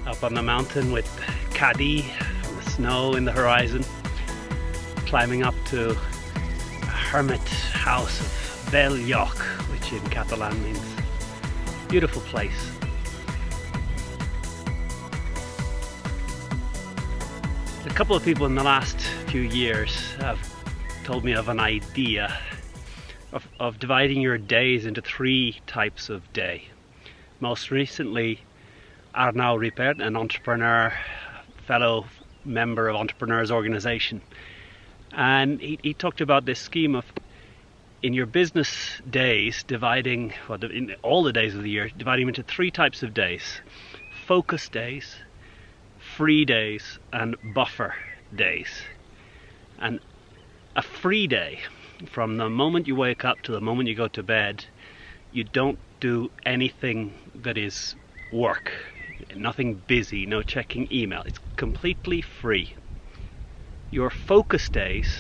up on the mountain with Caddy and the snow in the horizon, climbing up to a hermit house of Bell Lloc, which in Catalan means beautiful place. A couple of people in the last few years have told me of an idea of dividing your days into 3 types of day. Most recently, Arnaud Ripert, an entrepreneur, fellow member of Entrepreneurs Organization, and he talked about this scheme of, in your business days, dividing, well, in all the days of the year, dividing them into 3 types of days: focus days, free days, and buffer days. And a free day, from the moment you wake up to the moment you go to bed, you don't do anything that is work, nothing busy, no checking email. It's completely free. Your focus days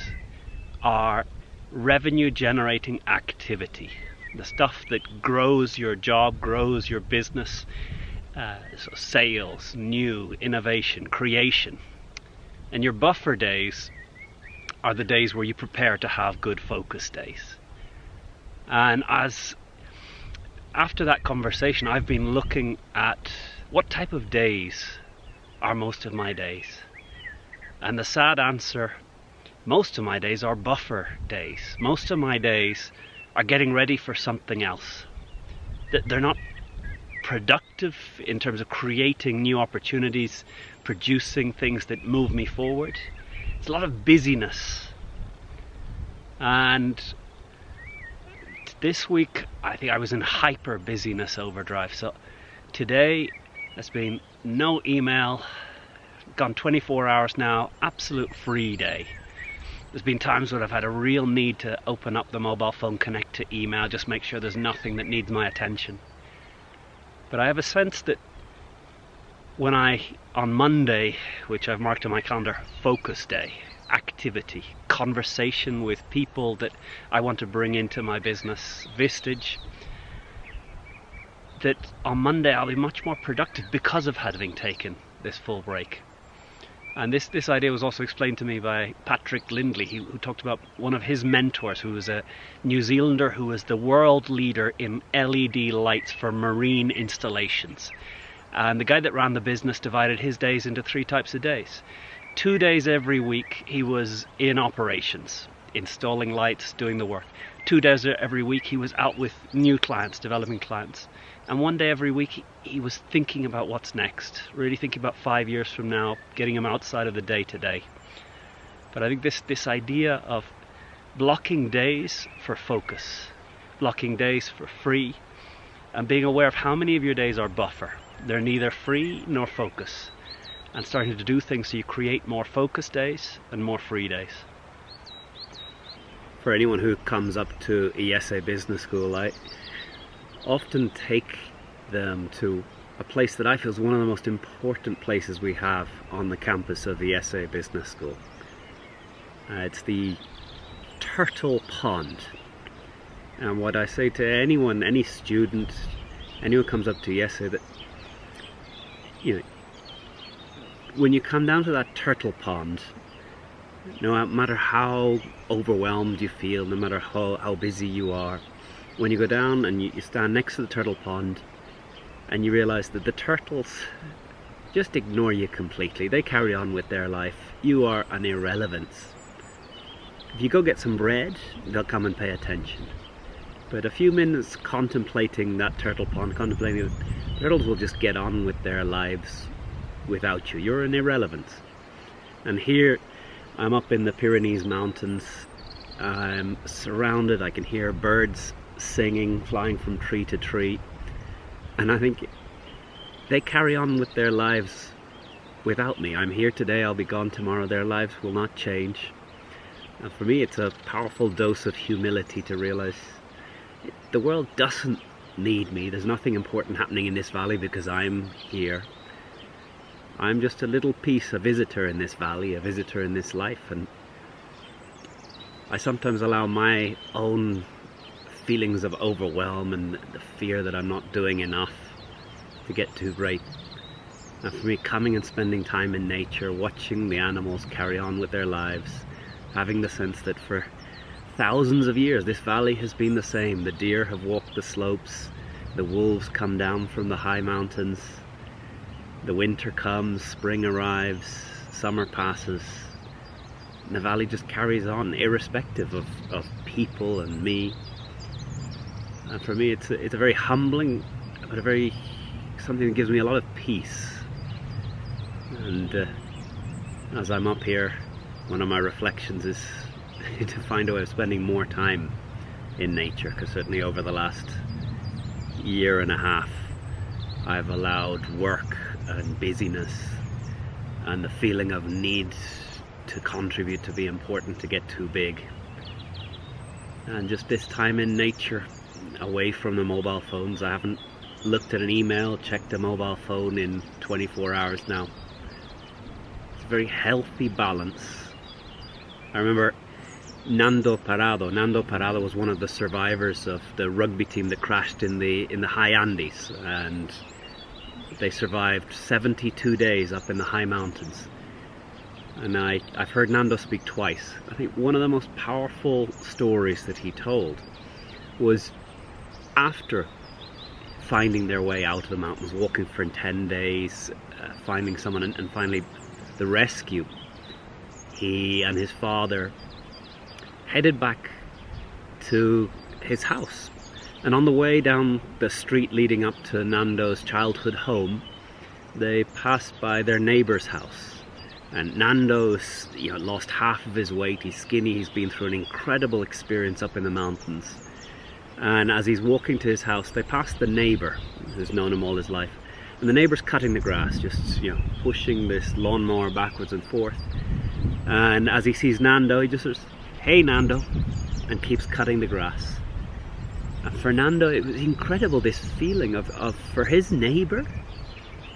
are revenue generating activity, the stuff that grows your job, grows your business, so sales, new, innovation, creation. And your buffer days are the days where you prepare to have good focus days. And after that conversation, I've been looking at what type of days are most of my days. And the sad answer, most of my days are buffer days. Most of my days are getting ready for something else. They're not productive in terms of creating new opportunities, producing things that move me forward. It's a lot of busyness. And this week, I think I was in hyper busyness overdrive. So today, there's been no email, gone 24 hours now, absolute free day. There's been times where I've had a real need to open up the mobile phone, connect to email, just make sure there's nothing that needs my attention. But I have a sense that when on Monday, which I've marked on my calendar, focus day, activity, conversation with people that I want to bring into my business, Vistage, that on Monday I'll be much more productive because of having taken this full break. And this idea was also explained to me by Patrick Lindley, who talked about one of his mentors, who was a New Zealander who was the world leader in LED lights for marine installations. And the guy that ran the business divided his days into 3 types of days. 2 days every week he was in operations, installing lights, doing the work. 2 days every week he was out with new clients, developing clients. And 1 day every week he was thinking about what's next, really thinking about 5 years from now, getting him outside of the day-to-day. But I think this idea of blocking days for focus, blocking days for free, and being aware of how many of your days are buffer. They're neither free nor focus. And starting to do things so you create more focus days and more free days. For anyone who comes up to ESA Business School, I often take them to a place that I feel is one of the most important places we have on the campus of the ESA Business School. It's the Turtle Pond. And what I say to anyone, any student, anyone who comes up to ESA, that when you come down to that turtle pond, no matter how overwhelmed you feel, no matter how busy you are, when you go down and you stand next to the turtle pond and you realize that the turtles just ignore you completely. They carry on with their life. You are an irrelevance. If you go get some bread, they'll come and pay attention. But a few minutes contemplating that turtle pond, contemplating it, turtles will just get on with their lives without you. You're an irrelevance. And here I'm up in the Pyrenees Mountains. I'm surrounded. I can hear birds singing, flying from tree to tree. And I think they carry on with their lives without me. I'm here today, I'll be gone tomorrow. Their lives will not change. And for me, it's a powerful dose of humility to realize the world doesn't need me. There's nothing important happening in this valley because I'm here. I'm just a little piece, a visitor in this valley, a visitor in this life, and I sometimes allow my own feelings of overwhelm and the fear that I'm not doing enough to get too great. And for me, coming and spending time in nature, watching the animals carry on with their lives, having the sense that for thousands of years this valley has been the same. The deer have walked the slopes, the wolves come down from the high mountains, the winter comes, spring arrives, summer passes, and the valley just carries on, irrespective of people and me. And for me, it's a very humbling, but something that gives me a lot of peace. And as I'm up here, one of my reflections is to find a way of spending more time in nature, because certainly over the last year and a half I've allowed work and busyness and the feeling of need to contribute, to be important, to get too big. And just this time in nature, away from the mobile phones. I haven't looked at an email, checked a mobile phone in 24 hours now. It's a very healthy balance. I remember Nando Parado was one of the survivors of the rugby team that crashed in the high Andes, and they survived 72 days up in the high mountains. And I've heard Nando speak twice. I think one of the most powerful stories that he told was after finding their way out of the mountains, walking for 10 days, finding someone, and finally the rescue. He and his father headed back to his house, and on the way down the street leading up to Nando's childhood home, they passed by their neighbor's house. And Nando's lost half of his weight, he's skinny, he's been through an incredible experience up in the mountains. And as he's walking to his house, they pass the neighbor who's known him all his life, and the neighbor's cutting the grass, just pushing this lawnmower backwards and forth. And as he sees Nando, he just says, "Hey Nando," and keeps cutting the grass. And for Nando, it was incredible, this feeling of for his neighbor,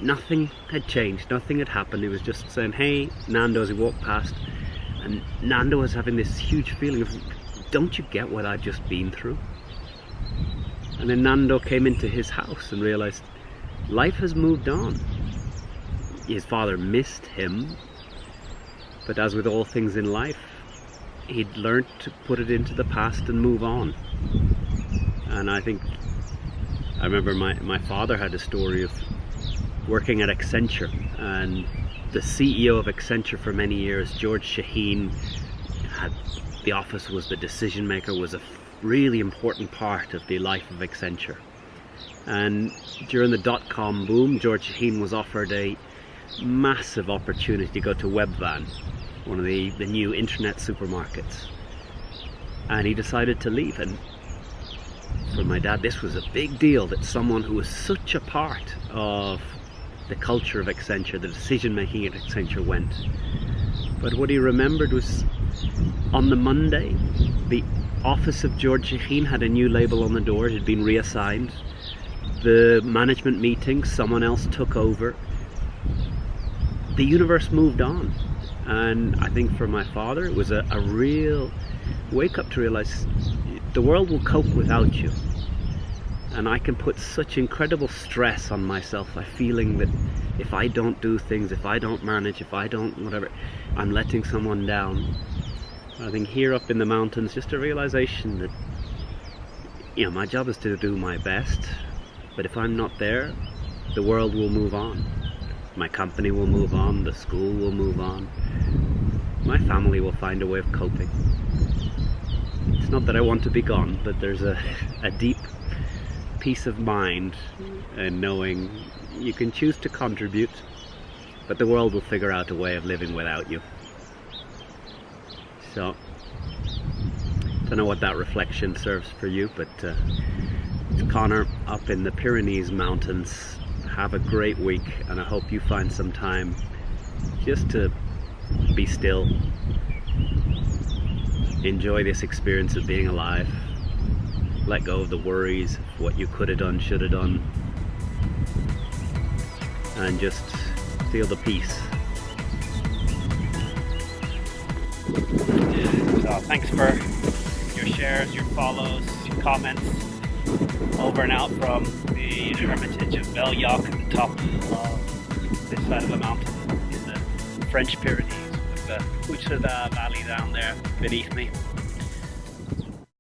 nothing had changed, nothing had happened. He was just saying, "Hey Nando," as he walked past. And Nando was having this huge feeling of, don't you get what I've just been through? And then Nando came into his house and realized life has moved on. His father missed him, but as with all things in life, he'd learned to put it into the past and move on. And I remember my father had a story of working at Accenture, and the CEO of Accenture for many years, George Shaheen, the office was the decision maker, was a really important part of the life of Accenture. And during the dot-com boom, George Shaheen was offered a massive opportunity to go to Webvan, one of the new internet supermarkets, and he decided to leave. And for my dad, this was a big deal, that someone who was such a part of the culture of Accenture, the decision making at Accenture, went. But what he remembered was, on the Monday, the office of George Shaheen had a new label on the door. It had been reassigned. The management meeting, someone else took over. The universe moved on. And I think for my father, it was a real wake up to realize the world will cope without you. And I can put such incredible stress on myself by feeling that if I don't do things, if I don't manage, if I don't whatever, I'm letting someone down. I think here up in the mountains, just a realization that my job is to do my best, but if I'm not there, the world will move on. My company will move on, the school will move on, my family will find a way of coping. It's not that I want to be gone, but there's a deep peace of mind in knowing you can choose to contribute, but the world will figure out a way of living without you. So, I don't know what that reflection serves for you, but it's Conor up in the Pyrenees Mountains. Have a great week, and I hope you find some time just to be still, enjoy this experience of being alive, let go of the worries of what you could have done, should have done, and just feel the peace. So thanks for your shares, your follows, your comments. Over and out from the Hermitage of Belyock at the top of this side of a mountain in the French Pyrenees with the Utsada Valley down there beneath me.